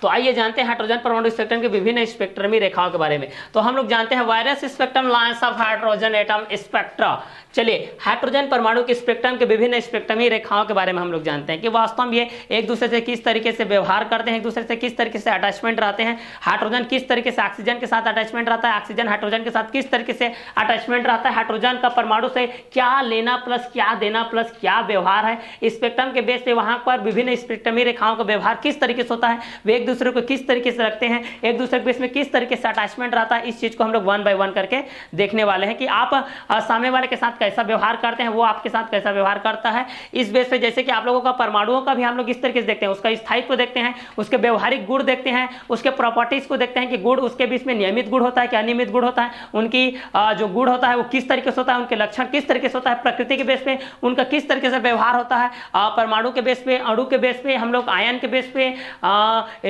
तो आइए जानते हैं हाइड्रोजन परमाणु स्पेक्ट्रम के विभिन्न स्पेक्ट्रमी रेखाओं के बारे में। तो हम लोग जानते हैं virus spectrum, lines of hydrogen atom spectra. चलिए हाइड्रोजन परमाणु के स्पेक्ट्रम के विभिन्न स्पेक्ट्रमी रेखाओं के बारे में हम लोग जानते हैं कि वास्तव में ये एक दूसरे से किस तरीके से व्यवहार करते हैं, एक दूसरे से किस तरीके से अटैचमेंट रहते हैं। हाइड्रोजन किस तरीके से ऑक्सीजन के साथ अटैचमेंट रहता है, ऑक्सीजन हाइड्रोजन के साथ किस तरीके से अटैचमेंट रहता है, हाइड्रोजन का परमाणु से क्या लेना प्लस क्या देना प्लस क्या व्यवहार है, स्पेक्ट्रम के बेस पे वहां पर विभिन्न स्पेक्ट्रमी रेखाओं का व्यवहार किस तरीके से होता है, वे एक दूसरे को किस तरीके से रखते हैं, एक दूसरे के बेस में किस तरीके से अटैचमेंट रहता है। इस चीज को हम लोग 1 बाय 1 करके देखने वाले हैं कि आप सामने वाले के साथ कैसा व्यवहार करते हैं, वो आपके साथ कैसा व्यवहार करता है। इस बेस पे जैसे कि आप लोगों का परमाणुओं का भी हम लोग इस तरीके से देखते हैं, उसका स्थायित्व देखते हैं, उसके व्यवहारिक गुण देखते हैं, उसके प्रॉपर्टीज को देखते हैं कि गुण उसके बीच में नियमित गुण होता है कि अनियमित गुण होता है, उनकी जो गुण होता है वो किस तरीके से होता है, उनके लक्षण किस तरीके से होता है, प्रकृति के बेस पे उनका किस तरीके से व्यवहार होता है, परमाणु के बेस पे, अणु के बेस पे, हम लोग आयन के बेस पे,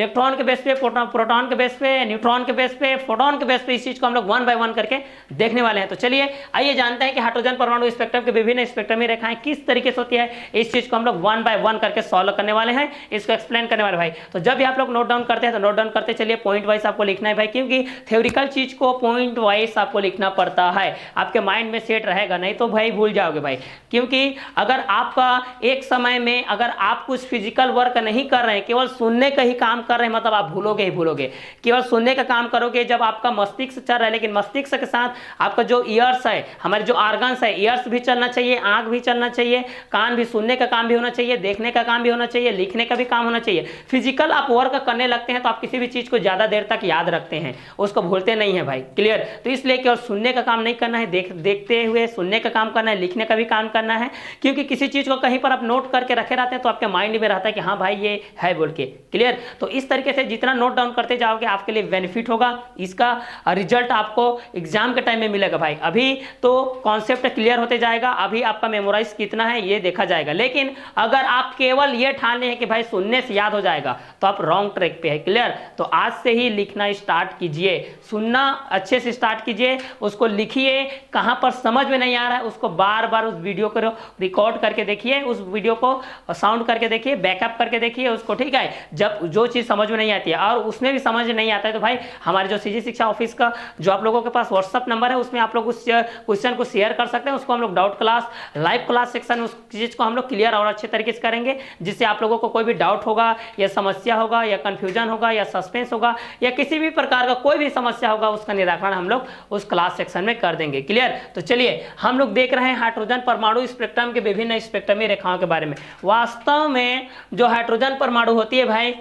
इलेक्ट्रॉन के बेस पे, प्रोटॉन के बेस पे, न्यूट्रॉन के बेस पे, फोटोन के बेस पे, इस चीज को हम लोग 1 बाय 1 करके देखने वाले हैं। तो चलिए आइए जानते हैं कि हाइड्रोजन परमाणु स्पेक्ट्रम के विभिन्न स्पेक्ट्रमी रेखाएं किस तरीके से होती है। इस चीज को हम लोग 1 बाय 1 करके सॉल्व करने वाले हैं, इसको एक्सप्लेन करने वाले भाई। तो जब भी आप लोग नोट डाउन करते हैं तो नोट डाउन करते चलिए, पॉइंट वाइज आपको लिखना है भाई, क्योंकि थ्योरिकल चीज को पॉइंट वाइज आपको लिखना पड़ता है, आपके माइंड में सेट रहेगा, नहीं तो भाई भूल जाओगे भाई। क्योंकि अगर आपका एक समय में अगर आप कुछ फिजिकल वर्क नहीं कर रहे हैं, केवल सुनने का ही काम कर रहे हैं, मतलब आप भूलोगे ही भूलोगे। केवल सुनने का काम करोगे जब आपका मस्तिष्क चल रहा है, लेकिन मस्तिष्क के साथ आपका जो ईयर्स है, हमारे जो ऑर्गन्स है, ईयर्स भी चलना चाहिए, आंख भी चलना चाहिए, कान भी, सुनने का काम भी होना चाहिए, देखने का काम भी होना चाहिए, लिखने का भी काम होना चाहिए। फिजिकल आप वर्क करने लगते हैं तो आप किसी भी चीज को ज्यादा देर तक याद रखते हैं, उसको भूलते नहीं है भाई, क्लियर। तो इसलिए केवल सुनने का काम नहीं करना है, देखते हुए सुनने का काम करना है, लिखने का भी काम करना है। क्योंकि किसी चीज को कहीं पर आप नोट करके रखे रहते हैं तो आपके माइंड में रहता है कि हाँ भाई ये है बोल के, क्लियर। तो इस तरीके से जितना नोट डाउन करते जाओगे आपके लिए बेनिफिट होगा, इसका रिजल्ट आपको एग्जाम के टाइम में मिलेगा भाई। अभी तो कॉन्सेप्ट क्लियर होते जाएगा, अभी आपका मेमोराइज कितना है ये देखा जाएगा। लेकिन अगर आप केवल ये ठान लें कि भाई सुनने से याद हो जाएगा तो आप रॉन्ग ट्रैक पे है, क्लियर। तो आज से ही लिखना स्टार्ट कीजिए, सुनना अच्छे से स्टार्ट कीजिए, उसको लिखिए, कहां पर समझ में नहीं आ रहा है उसको बार बार उस वीडियो को रिकॉर्ड करके देखिए, उस वीडियो को साउंड करके देखिए, बैकअप करके देखिए उसको, ठीक है। जब जो चीज समझ में नहीं आती है और उसमें भी समझ नहीं आता है तो भाई हमारे जो सीजी शिक्षा ऑफिस का जो आप लोगों के पास व्हाट्सअप नंबर है उसमें आप लोग उस क्वेश्चन को शेयर कर सकते हैं, उसको हम लोग doubt class, live class section में उस चीज को हम लोग क्लियर और अच्छे तरीके से करेंगे, जिससे आप लोगों को कोई भी डाउट होगा या समस्या होगा या कंफ्यूजन होगा या सस्पेंस होगा या किसी भी प्रकार का कोई भी समस्या होगा उसका निराकरण हम लोग उस क्लास सेक्शन में कर देंगे, क्लियर। तो चलिए हम लोग देख रहे हैं हाइड्रोजन परमाणु स्पेक्ट्रम के विभिन्न स्पेक्ट्रमी रेखाओं के बारे में। वास्तव में जो हाइड्रोजन परमाणु होती है भाई,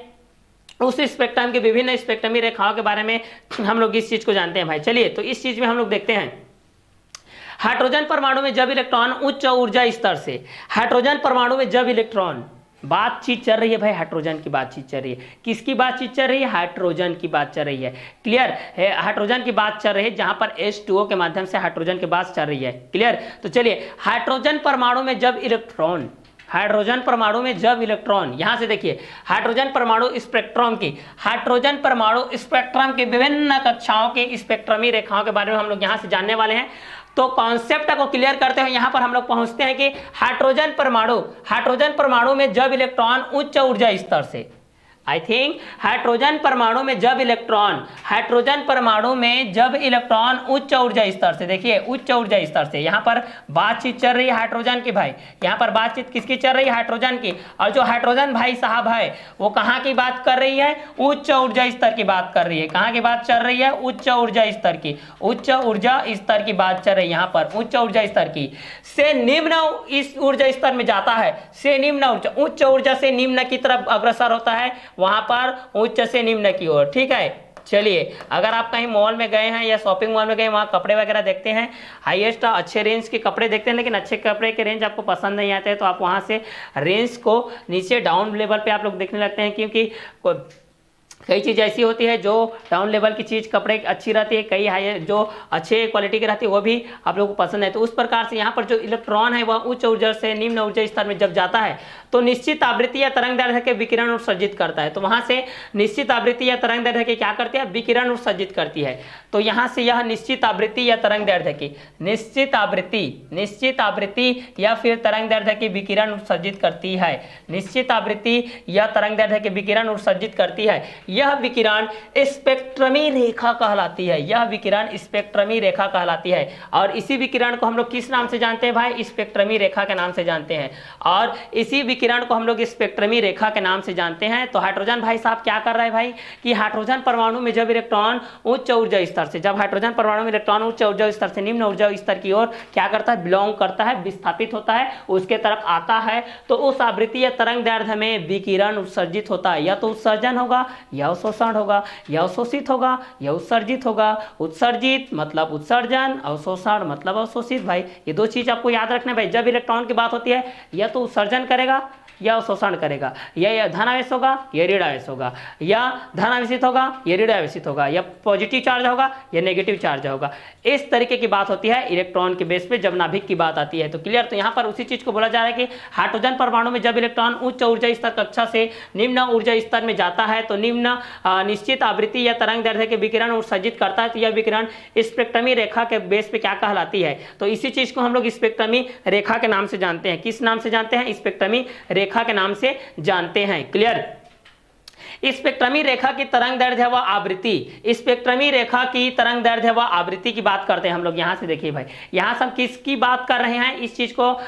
उस स्पेक्ट्रम के विभिन्न स्पेक्ट्रमी रेखाओं के बारे में हम लोग इस चीज को जानते हैं भाई। चलिए तो इस चीज में हम लोग देखते हैं, हाइड्रोजन परमाणु में जब इलेक्ट्रॉन उच्च ऊर्जा स्तर से, हाइड्रोजन परमाणु में जब इलेक्ट्रॉन, बातचीत चल रही है भाई, हाइड्रोजन की बातचीत चल रही है, किसकी बातचीत चल रही है, हाइड्रोजन की बात चल रही है, क्लियर है। हाइड्रोजन की बात चल रही है जहां पर H2O के माध्यम से हाइड्रोजन की बात चल रही है, क्लियर। तो चलिए हाइड्रोजन परमाणु में जब इलेक्ट्रॉन, हाइड्रोजन परमाणु में जब इलेक्ट्रॉन, यहां से देखिए हाइड्रोजन परमाणु स्पेक्ट्रम की, हाइड्रोजन परमाणु स्पेक्ट्रम के विभिन्न कक्षाओं के स्पेक्ट्रमी रेखाओं के बारे में हम लोग यहां से जानने वाले हैं। तो कॉन्सेप्ट को क्लियर करते हुए यहां पर हम लोग पहुंचते हैं कि हाइड्रोजन परमाणु में जब इलेक्ट्रॉन उच्च ऊर्जा स्तर से, आई थिंक हाइड्रोजन परमाणु में जब इलेक्ट्रॉन, हाइड्रोजन परमाणु में जब इलेक्ट्रॉन उच्च ऊर्जा स्तर से, देखिए उच्च ऊर्जा स्तर से, यहां पर बातचीत चल रही है हाइड्रोजन की भाई, यहां पर बातचीत किसकी चल रही है, हाइड्रोजन की। और जो हाइड्रोजन भाई साहब है वो कहां की बात कर रही है, उच्च ऊर्जा स्तर की बात कर रही है। कहां की बात चल रही है, उच्च ऊर्जा स्तर की, उच्च ऊर्जा स्तर की बात चल रही है। यहां पर उच्च ऊर्जा स्तर की से निम्न इस ऊर्जा स्तर में जाता है, से निम्न ऊर्जा, उच्च ऊर्जा से निम्न की तरफ अग्रसर होता है, वहां पर उच्च से निम्न की ओर, ठीक है। चलिए अगर आप कहीं मॉल में गए हैं या शॉपिंग मॉल में गए, वहाँ कपड़े वगैरह देखते हैं, हाईएस्ट अच्छे रेंज के कपड़े देखते हैं, लेकिन अच्छे कपड़े के रेंज आपको पसंद नहीं आते हैं तो आप वहाँ से रेंज को नीचे डाउन लेवल पे आप लोग देखने लगते हैं, क्योंकि कई चीज़ ऐसी होती है जो डाउन लेवल की चीज़ कपड़े अच्छी रहती है, कई हाई जो अच्छे क्वालिटी की रहती है वो भी आप लोगों को पसंद है। तो उस प्रकार से यहाँ पर जो इलेक्ट्रॉन है वह उच्च ऊर्जा से निम्न ऊर्जा स्तर में जब जाता है तो निश्चित आवृत्ति या तरंग दैर्ध्य के विकिरण उत्सर्जित करता है। तो वहाँ से निश्चित आवृत्ति या तरंग दैर्ध्य की क्या करती है, विकिरण उत्सर्जित करती है। तो यहाँ से यह निश्चित आवृत्ति या तरंग दैर्ध्य की, निश्चित आवृत्ति या फिर तरंग दैर्ध्य की विकिरण उत्सर्जित करती है, निश्चित आवृत्ति या तरंग दैर्ध्य की विकिरण उत्सर्जित करती है। यह विकिरण स्पेक्ट्रमी रेखा कहलाती है, यह विकिरण स्पेक्ट्रमी रेखा कहलाती है। और इसी विकिरण को हम लोग किस नाम से जानते हैं भाई, स्पेक्ट्रमी रेखा के नाम से जानते हैं। और इसी विकिरण को हम लोग स्पेक्ट्रमी रेखा के नाम से जानते हैं। तो हाइड्रोजन भाई साहब क्या कर रहा है भाई, कि हाइड्रोजन परमाणु में जब इलेक्ट्रॉन उच्च ऊर्जा स्तर से, जब हाइड्रोजन परमाणु में इलेक्ट्रॉन उच्च ऊर्जा स्तर से निम्न ऊर्जा स्तर की ओर क्या करता है, बिलोंग करता है, विस्थापित होता है, उसके तरफ आता है, तो उस आवृत्ति या तरंग दैर्ध्य में विकिरण उत्सर्जित होता है। या तो उत्सर्जन होगा या अवशोषण होगा, या अवशोषित होगा या उत्सर्जित होगा। उत्सर्जित मतलब उत्सर्जन, अवशोषण मतलब अवशोषित। भाई ये दो चीज आपको याद रखना है भाई, जब इलेक्ट्रॉन की बात होती है या तो उत्सर्जन करेगा या शोषण करेगा, या धन आवेश होगा या ऋण आवेश होगा, या धन आवेशित होगा या ऋण आवेशित होगा, या पॉजिटिव चार्ज होगा या नेगेटिव चार्ज होगा। इस तरीके की बात होती है इलेक्ट्रॉन के बेस पे जब नाभिक की बात आती है। तो क्लियर, तो यहाँ पर उसी चीज को बोला जा रहा है कि हाइड्रोजन परमाणु में जब इलेक्ट्रॉन उच्च ऊर्जा स्तर कक्षा से निम्न ऊर्जा स्तर में जाता है तो निम्न निश्चित आवृत्ति या तरंग दैर्ध्य के विकिरण उत्सर्जित करता है। तो यह विकिरण स्पेक्ट्रमी रेखा के बेस पे क्या कहलाती है? तो इसी चीज को हम लोग स्पेक्ट्रमी रेखा के नाम से जानते हैं। किस नाम से जानते हैं? स्पेक्ट्रमी रेखा के नाम से जानते हैं। क्लियर, स्पेक्ट्रमी रेखा की तरंग दैर्ध्य व आवृत्ति, स्पेक्ट्रमी रेखा की तरंग दैर्ध्य व आवृत्ति की बात करते हैं हम लोग। यहां से देखिए भाई, यहां से हम किसकी बात कर रहे हैं, इस चीज को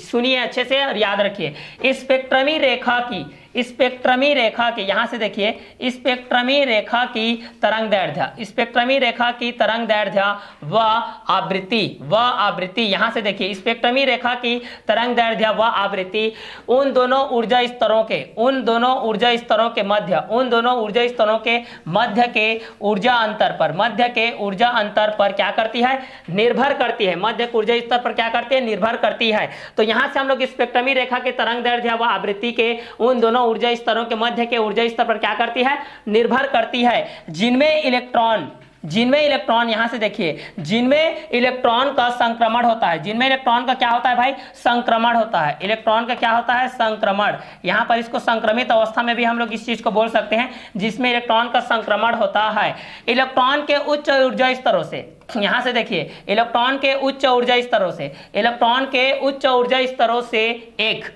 सुनिए अच्छे से और याद रखिए। स्पेक्ट्रमी रेखा की, स्पेक्ट्रमी रेखा की, यहां से देखिए स्पेक्ट्रमी रेखा की तरंग दैर्ध्य, स्पेक्ट्रमी रेखा की तरंग दैर्ध्य व आवृत्ति, यहां से देखिए स्पेक्ट्रमी रेखा की तरंग दैर्ध्य व आवृत्ति उन दोनों ऊर्जा स्तरों के, उन दोनों ऊर्जा स्तरों के मध्य, उन दोनों ऊर्जा स्तरों के मध्य के ऊर्जा अंतर पर, मध्य के ऊर्जा अंतर पर क्या करती है? निर्भर करती है। मध्य के ऊर्जा स्तर पर क्या करती है? निर्भर करती है। तो यहां से हम लोग स्पेक्ट्रमी रेखा के तरंग दैर्ध्य व आवृत्ति के उन दोनों ऊर्जा स्तरों के मध्य के ऊर्जा स्तर पर क्या करती है? निर्भर करती है। जिनमें इलेक्ट्रॉन यहां से देखिए, जिनमें इलेक्ट्रॉन का संक्रमण होता है, जिनमें इलेक्ट्रॉन का क्या होता है भाई? संक्रमण होता है। इलेक्ट्रॉन का क्या होता है? संक्रमण। यहां पर इसको संक्रमित अवस्था में भी हम लोग इस चीज को बोल सकते हैं, जिसमें इलेक्ट्रॉन का संक्रमण होता है। इलेक्ट्रॉन के उच्च ऊर्जा स्तरों से, यहां से देखिए इलेक्ट्रॉन के उच्च ऊर्जा स्तरों से, इलेक्ट्रॉन के उच्च ऊर्जा स्तरों से एक,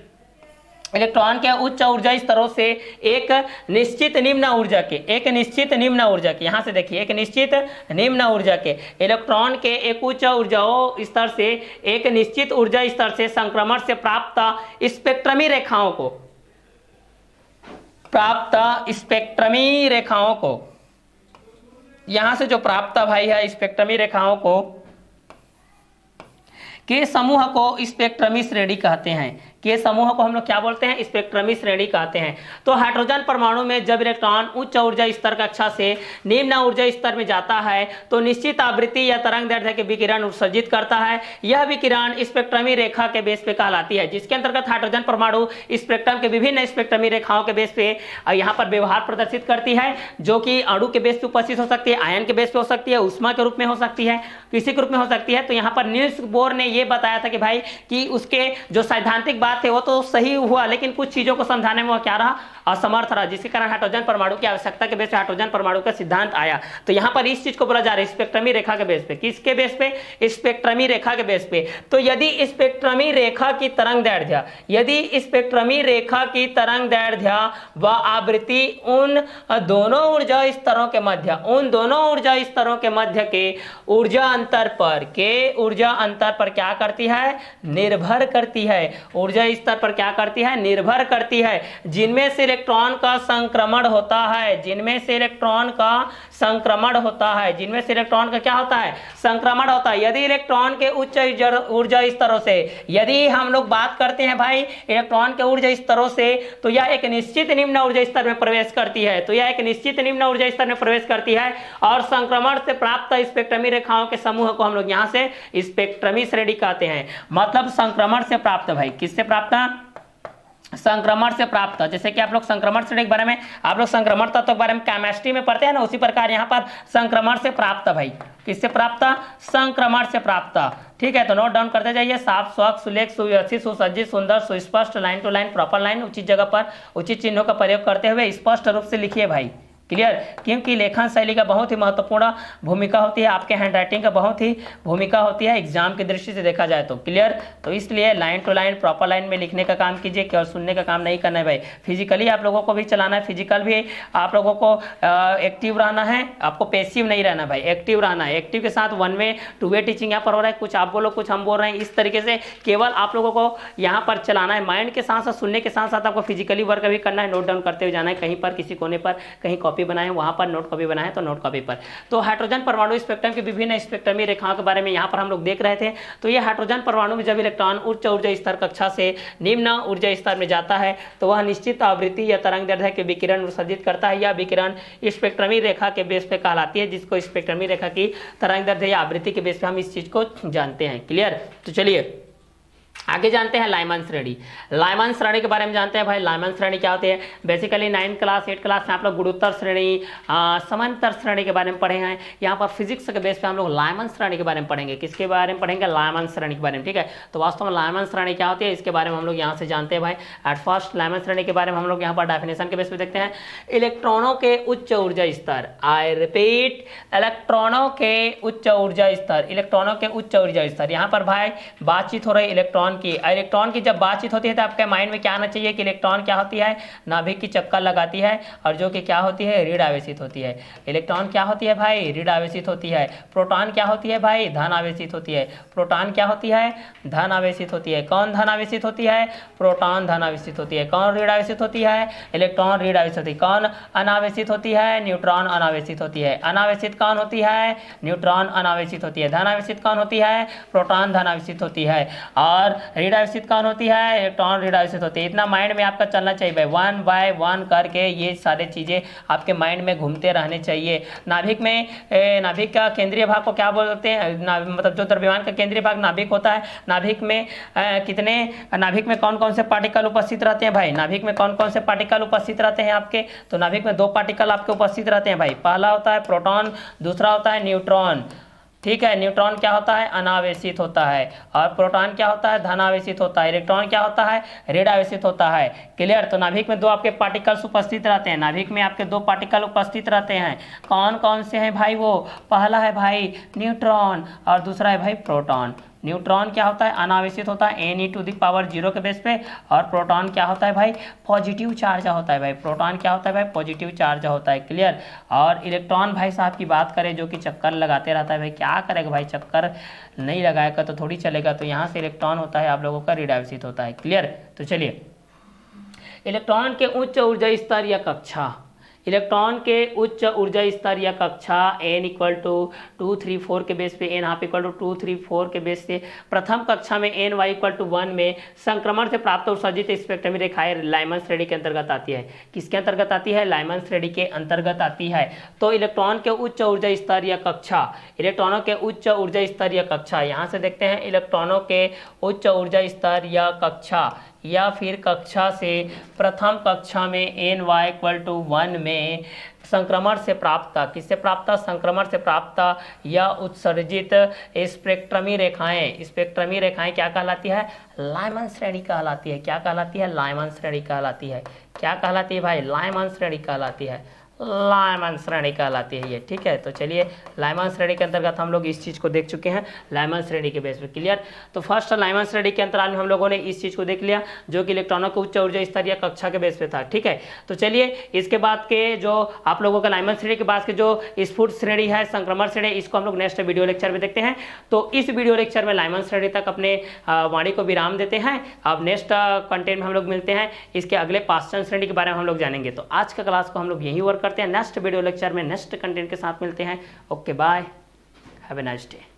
इलेक्ट्रॉन के उच्च ऊर्जा स्तरों से एक निश्चित निम्न ऊर्जा के, एक निश्चित निम्न ऊर्जा के, यहां से देखिए एक निश्चित निम्न ऊर्जा के, इलेक्ट्रॉन के एक उच्च ऊर्जा स्तर से एक निश्चित ऊर्जा स्तर से संक्रमण से प्राप्त स्पेक्ट्रमी रेखाओं को, प्राप्त स्पेक्ट्रमी रेखाओं को, यहां से जो प्राप्त भाई है स्पेक्ट्रमी रेखाओं को के समूह को स्पेक्ट्रमी श्रेणी कहते हैं। के समूह को हम लोग क्या बोलते हैं? स्पेक्ट्रमी श्रेणी कहते हैं। तो हाइड्रोजन परमाणु में जब इलेक्ट्रॉन उच्च ऊर्जा स्तर कक्षा से निम्न ऊर्जा स्तर में जाता है तो निश्चित आवृत्ति या तरंग दैर्ध्य के विकिरण उत्सर्जित करता है। यह विकिरण स्पेक्ट्रमी रेखा के बेस पे कहलाती है, जिसके अंतर्गत हाइड्रोजन परमाणु स्पेक्ट्रम के विभिन्न स्पेक्ट्रमी रेखाओं के बेस पे यहाँ पर व्यवहार प्रदर्शित करती है, जो कि अणु के बेस पे उपस्थित हो सकती है, आयन के बेस पे हो सकती है, ऊष्मा के रूप में हो सकती है, किसी के रूप में हो सकती है। तो यहाँ पर नील्स बोर ने यह बताया था कि भाई कि उसके जो सैद्धांतिक बात थे वो तो सही हुआ, लेकिन कुछ चीजों को समझाने में वो क्या रहा? असमर्थ रहा, जिसके कारण हाइड्रोजन परमाणु की आवश्यकता के बेस पे हाइड्रोजन परमाणु का सिद्धांत आया। तो यहाँ पर इस चीज को बोला जा रहा है स्पेक्ट्रमी रेखा के बेस पे। किसके बेस पे? स्पेक्ट्रमी रेखा के बेस पे। तो यदि स्पेक्ट्रमी रेखा की तरंग दैर्ध्य, यदि स्पेक्ट्रमी रेखा की तरंग दैर्ध्य व आवृत्ति उन दोनों ऊर्जा स्तरों के मध्य, उन दोनों ऊर्जा स्तरों के मध्य के ऊर्जा अंतर पर, के ऊर्जा अंतर पर क्या करती है? निर्भर करती है। ऊर्जा स्तर पर क्या करती है? निर्भर करती है। जिनमें से इलेक्ट्रॉन का संक्रमण होता है, जिनमें से इलेक्ट्रॉन का संक्रमण होता है, जिनमें से इलेक्ट्रॉन का क्या होता है? संक्रमण होता है। यदि इलेक्ट्रॉन के उच्च ऊर्जा स्तरों से, यदि हम लोग बात करते हैं भाई इलेक्ट्रॉन के ऊर्जा स्तरों से, तो यह एक निश्चित निम्न ऊर्जा स्तर में प्रवेश करती है, तो यह एक निश्चित निम्न ऊर्जा स्तर में प्रवेश करती है और संक्रमण से प्राप्त स्पेक्ट्रमी रेखाओं के समूह को हम लोग यहाँ से स्पेक्ट्रमी श्रेणी कहते हैं। मतलब संक्रमण से प्राप्त भाई, किससे प्राप्त? संक्रमण से प्राप्त। जैसे कि आप लोग संक्रमण श्रेणी के बारे में, आप लोग संक्रमण तत्व के बारे में केमिस्ट्री में पढ़ते हैं ना, उसी प्रकार यहाँ पर संक्रमण से प्राप्त भाई। किससे प्राप्त? संक्रमण से प्राप्त। ठीक है, तो नोट डाउन करते जाइए। साफ, स्वच्छ, सुलेख, सुव्यवस्थित, सुसज्जित, सुंदर, सुस्पष्ट, line to line, proper line, उचित जगह पर उचित चिन्हों का प्रयोग करते हुए स्पष्ट रूप से लिखिए भाई। क्लियर, क्योंकि लेखन शैली का बहुत ही महत्वपूर्ण भूमिका होती है, आपके हैंडराइटिंग का बहुत ही भूमिका होती है एग्जाम की दृष्टि से देखा जाए तो। क्लियर, तो इसलिए line to line, proper line में लिखने का काम कीजिए, केवल सुनने का काम नहीं करना है भाई। फिजिकली आप लोगों को भी चलाना है, फिजिकल भी आप लोगों को एक्टिव रहना है, आपको पैसिव नहीं रहना भाई, एक्टिव रहना है। एक्टिव के साथ one way two way teaching यहाँ पर हो रहा है, कुछ आप बोलो कुछ हम बोल रहे हैं, इस तरीके से केवल आप लोगों को यहाँ पर चलाना है। माइंड के साथ साथ, सुनने के साथ साथ आपको फिजिकली वर्क भी करना है, नोट डाउन करते हुए जाना है। कहीं पर किसी कोने पर कहीं कॉपी बनाए वहां पर नोट कॉपी बनाए तो नोट कॉपी पर। तो हाइड्रोजन परमाणु स्पेक्ट्रम की विभिन्न स्पेक्ट्रमी रेखाओं के बारे में यहाँ पर हम लोग देख रहे थे। तो ये हाइड्रोजन परमाणु में जब इलेक्ट्रॉन उच्च ऊर्जा स्तर कक्षा से निम्न ऊर्जा स्तर में जाता है तो वह निश्चित आवृत्ति या तरंग दैर्ध्य के विकिरण उत्सर्जित करता है। यह विकिरण स्पेक्ट्रमी रेखा के बेस पे कहलाती है, जिसको स्पेक्ट्रमी रेखा की तरंग दैर्ध्य या आवृत्ति के बेस पे हम इस चीज को जानते हैं। क्लियर, तो चलिए आगे जानते हैं लाइमन श्रेणी। लाइमन श्रेणी के बारे में जानते हैं भाई। लाइमन श्रेणी क्या होती है? Basically 9th class 8th class में आप लोग गुणोत्तर श्रेणी, समांतर श्रेणी के बारे में पढ़े हैं। यहाँ पर फिजिक्स के बेस पे हम लोग लाइमन श्रेणी के बारे में पढ़ेंगे। किसके बारे में पढ़ेंगे? लाइमन श्रेणी के बारे में, ठीक है। तो वास्तव में लाइमन श्रेणी क्या होती है इसके बारे में हम लोग यहाँ से जानते हैं भाई। एट फर्स्ट लाइमन श्रेणी के बारे में हम लोग यहाँ पर डेफिनेशन के बेस पे देखते हैं। इलेक्ट्रॉनों के उच्च ऊर्जा स्तर, आई रिपीट, इलेक्ट्रॉनों के उच्च ऊर्जा स्तर, इलेक्ट्रॉनों के उच्च ऊर्जा स्तर। यहाँ पर भाई बातचीत हो रही इलेक्ट्रॉन की। इलेक्ट्रॉन की जब बातचीत होती है तो आपके माइंड में क्या आना चाहिए कि इलेक्ट्रॉन क्या होती है? नाभिक की चक्कर लगाती है और जो कि क्या होती है? ऋण आवेशित होती है। इलेक्ट्रॉन क्या होती है भाई? ऋण आवेशित होती है। प्रोटॉन क्या होती है भाई? धन आवेशित होती है। प्रोटॉन क्या होती है? धन आवेशित होती है। कौन धन आवेशित होती है? प्रोटॉन धन आवेशित होती है। कौन ऋण आवेशित होती है? इलेक्ट्रॉन ऋण आवेशित होती है। कौन अनावेशित होती है? न्यूट्रॉन अनावेशित होती है। अनावेशित कौन होती है? न्यूट्रॉन अनावेशित होती है। धन आवेशित कौन होती है? प्रोटॉन धन आवेशित होती है। और ऋण आवेशित कौन होती है? इलेक्ट्रॉन ऋण आवेशित होती है। इतना माइंड में आपका चलना चाहिए भाई, 1 बाय 1 करके ये सारे चीजें आपके माइंड में घूमते रहने चाहिए। नाभिक में नाभिक का केंद्रीय भाग को क्या बोलते हैं? मतलब जो द्रव्यमान का केंद्रीय भाग नाभिक होता है। नाभिक में कितने, नाभिक में कौन कौन से पार्टिकल उपस्थित रहते हैं भाई? नाभिक में कौन कौन से पार्टिकल उपस्थित रहते हैं आपके? तो नाभिक में 2 पार्टिकल आपके उपस्थित रहते हैं भाई। पहला होता है प्रोटॉन, दूसरा होता है न्यूट्रॉन, ठीक है। न्यूट्रॉन क्या होता है? अनावेशित होता है। और प्रोटॉन क्या होता है? धनावेशित होता है। इलेक्ट्रॉन क्या होता है? ऋण आवेशित होता है। क्लियर? तो नाभिक में 2 आपके पार्टिकल्स उपस्थित रहते हैं। नाभिक में आपके 2 पार्टिकल उपस्थित रहते हैं। कौन कौन से हैं भाई? वो पहला है भाई न्यूट्रॉन और दूसरा है भाई प्रोटॉन। न्यूट्रॉन क्या होता है? अनावेशित होता है Ne⁻0 के बेस पे। और प्रोटॉन क्या होता है भाई? पॉजिटिव चार्ज होता है भाई। प्रोटॉन क्या होता है भाई? पॉजिटिव चार्ज होता है। क्लियर? और इलेक्ट्रॉन भाई साहब की बात करें जो कि चक्कर लगाते रहता है भाई। क्या करेगा भाई? चक्कर नहीं लगाएगा तो थोड़ी चलेगा। तो यहाँ से इलेक्ट्रॉन होता है आप लोगों का ऋण आवेशित होता है। क्लियर? तो चलिए, इलेक्ट्रॉन के उच्च ऊर्जा स्तर या कक्षा, इलेक्ट्रॉन के उच्च ऊर्जा स्तर या कक्षा n इक्वल टू 2 3 4 के बेस पे, n हाफ इक्वल टू 2 3 4 के बेस से प्रथम कक्षा में n y इक्वल टू 1 में संक्रमण से प्राप्त उत्सर्जित स्पेक्ट्रमी रेखाएं लाइमन श्रेणी के अंतर्गत आती है। किसके अंतर्गत आती है? लाइमन श्रेणी के अंतर्गत आती है। तो इलेक्ट्रॉन के उच्च ऊर्जा स्तर या कक्षा, इलेक्ट्रॉनों के उच्च ऊर्जा स्तर या कक्षा, यहाँ से देखते हैं इलेक्ट्रॉनों के उच्च ऊर्जा स्तर या कक्षा या फिर कक्षा से प्रथम कक्षा में ny इक्वल टू 1 में संक्रमण से प्राप्त, किससे प्राप्त? संक्रमण से प्राप्त या उत्सर्जित स्पेक्ट्रमी रेखाएं, स्पेक्ट्रमी रेखाएं क्या कहलाती है? लाइमन श्रेणी कहलाती है। क्या कहलाती है? लाइमन श्रेणी कहलाती है। क्या कहलाती है भाई? लाइमन श्रेणी कहलाती है। लाइमन श्रेणी कहलाती है ये, ठीक है। तो चलिए, लाइमन श्रेणी के अंतर्गत हम लोग इस चीज़ को देख चुके हैं लाइमन श्रेणी के बेस पे। क्लियर? तो फर्स्ट लाइमन श्रेणी के अंतराल में हम लोगों ने इस चीज़ को देख लिया जो कि इलेक्ट्रॉनों के उच्च ऊर्जा स्तर या कक्षा के बेस पे था, ठीक है। तो चलिए, इसके बाद के जो आप लोगों का लाइमन श्रेणी के बाद के जो स्फुट श्रेणी है, संक्रमण श्रेणी, इसको हम लोग नेक्स्ट वीडियो लेक्चर में देखते हैं। तो इस वीडियो लेक्चर में लाइमन श्रेणी तक अपने वाणी को विराम देते हैं। अब नेक्स्ट कंटेंट में हम लोग मिलते हैं, इसके अगले पाश्चन श्रेणी के बारे में हम लोग जानेंगे। तो आज का क्लास को हम लोग यहीं वर्क करते हैं। नेक्स्ट वीडियो लेक्चर में नेक्स्ट कंटेंट के साथ मिलते हैं। Okay, bye, have a nice day.